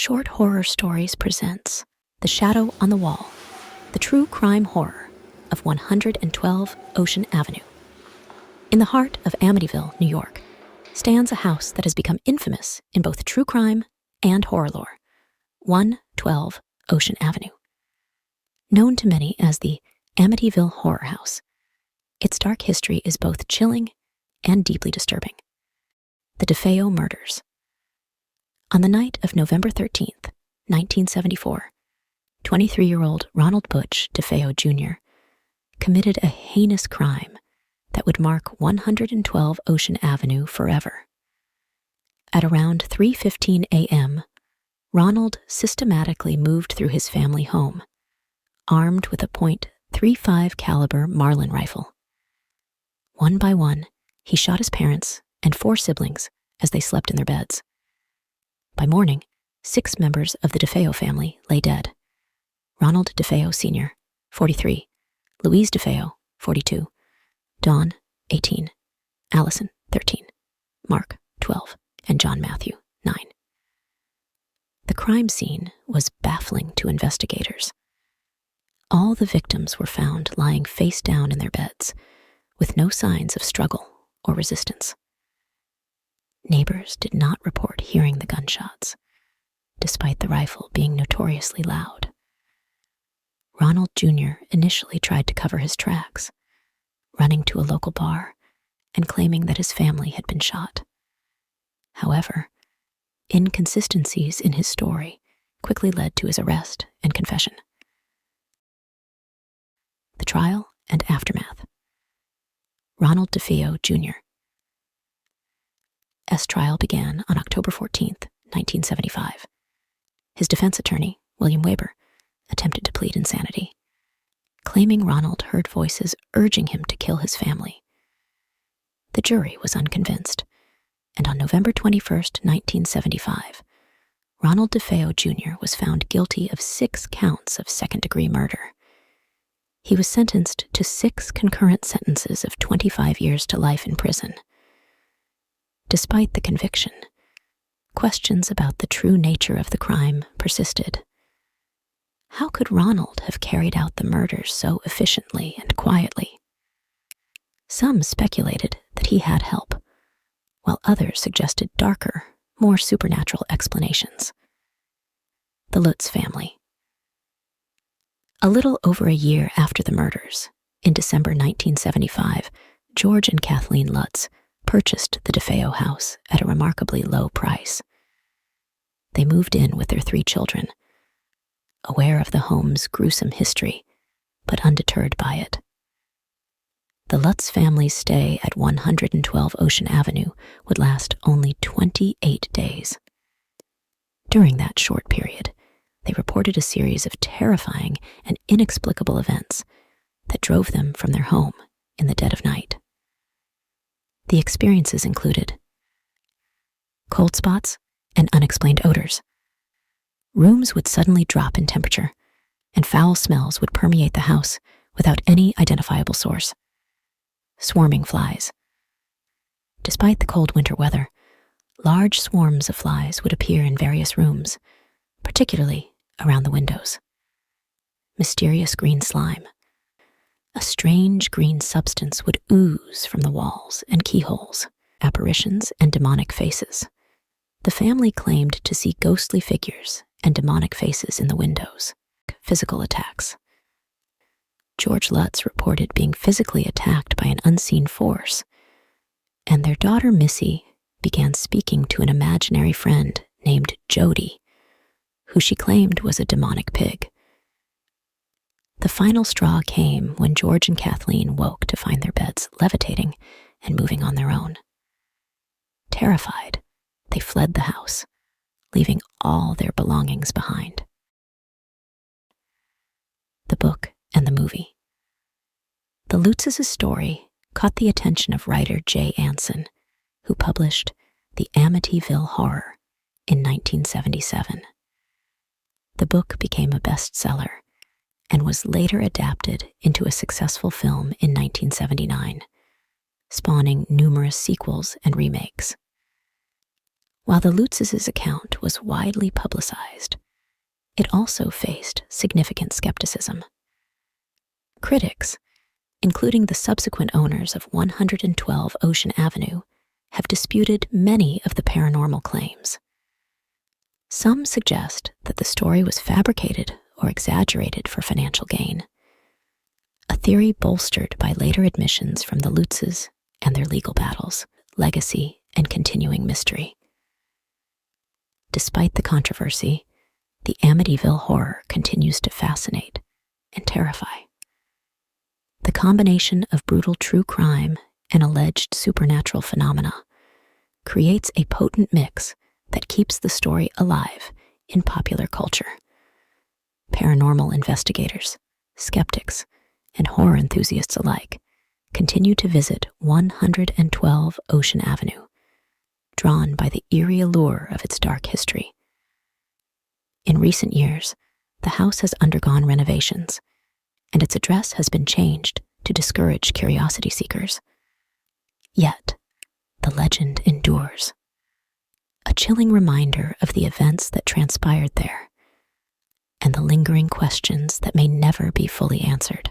Short Horror Stories presents The Shadow on the Wall, the true crime horror of 112 Ocean Avenue. In the heart of Amityville, New York, stands a house that has become infamous in both true crime and horror lore, 112 Ocean Avenue. Known to many as the Amityville Horror House, its dark history is both chilling and deeply disturbing. The DeFeo Murders. On the night of November 13th, 1974, 23-year-old Ronald Butch DeFeo Jr. committed a heinous crime that would mark 112 Ocean Avenue forever. At around 3:15 a.m., Ronald systematically moved through his family home, armed with a .35 caliber Marlin rifle. One by one, he shot his parents and 4 siblings as they slept in their beds. By morning, 6 members of the DeFeo family lay dead. Ronald DeFeo Sr., 43, Louise DeFeo, 42, Dawn, 18, Allison, 13, Mark, 12, and John Matthew, 9. The crime scene was baffling to investigators. All the victims were found lying face down in their beds, with no signs of struggle or resistance. Neighbors did not report hearing the gunshots, despite the rifle being notoriously loud. Ronald Jr. initially tried to cover his tracks, running to a local bar and claiming that his family had been shot. However, inconsistencies in his story quickly led to his arrest and confession. The trial and aftermath. Ronald DeFeo Jr. S. trial began on October 14th, 1975. His defense attorney, William Weber, attempted to plead insanity, claiming Ronald heard voices urging him to kill his family. The jury was unconvinced, and on November 21st, 1975, Ronald DeFeo Jr. was found guilty of 6 counts of second-degree murder. He was sentenced to 6 concurrent sentences of 25 years to life in prison. Despite the conviction, questions about the true nature of the crime persisted. How could Ronald have carried out the murders so efficiently and quietly? Some speculated that he had help, while others suggested darker, more supernatural explanations. The Lutz family. A little over a year after the murders, in December 1975, George and Kathleen Lutz purchased the DeFeo house at a remarkably low price. They moved in with their 3 children, aware of the home's gruesome history, but undeterred by it. The Lutz family's stay at 112 Ocean Avenue would last only 28 days. During that short period, they reported a series of terrifying and inexplicable events that drove them from their home in the dead of night. The experiences included cold spots and unexplained odors. Rooms would suddenly drop in temperature, and foul smells would permeate the house without any identifiable source. Swarming flies. Despite the cold winter weather, large swarms of flies would appear in various rooms, particularly around the windows. Mysterious green slime. A strange green substance would ooze from the walls and keyholes, apparitions and demonic faces. The family claimed to see ghostly figures and demonic faces in the windows. Physical attacks. George Lutz reported being physically attacked by an unseen force, and their daughter Missy began speaking to an imaginary friend named Jody, who she claimed was a demonic pig. The final straw came when George and Kathleen woke to find their beds levitating and moving on their own. Terrified, they fled the house, leaving all their belongings behind. The book and the movie. The Lutz's story caught the attention of writer Jay Anson, who published The Amityville Horror in 1977. The book became a bestseller and was later adapted into a successful film in 1979, spawning numerous sequels and remakes. While the Lutz's account was widely publicized, it also faced significant skepticism. Critics, including the subsequent owners of 112 Ocean Avenue, have disputed many of the paranormal claims. Some suggest that the story was fabricated or exaggerated for financial gain, a theory bolstered by later admissions from the Lutz's and their legal battles, legacy, and continuing mystery. Despite the controversy, the Amityville horror continues to fascinate and terrify. The combination of brutal true crime and alleged supernatural phenomena creates a potent mix that keeps the story alive in popular culture. Paranormal investigators, skeptics, and horror enthusiasts alike continue to visit 112 Ocean Avenue, drawn by the eerie allure of its dark history. In recent years, the house has undergone renovations, and its address has been changed to discourage curiosity seekers. Yet, the legend endures, a chilling reminder of the events that transpired there and the lingering questions that may never be fully answered.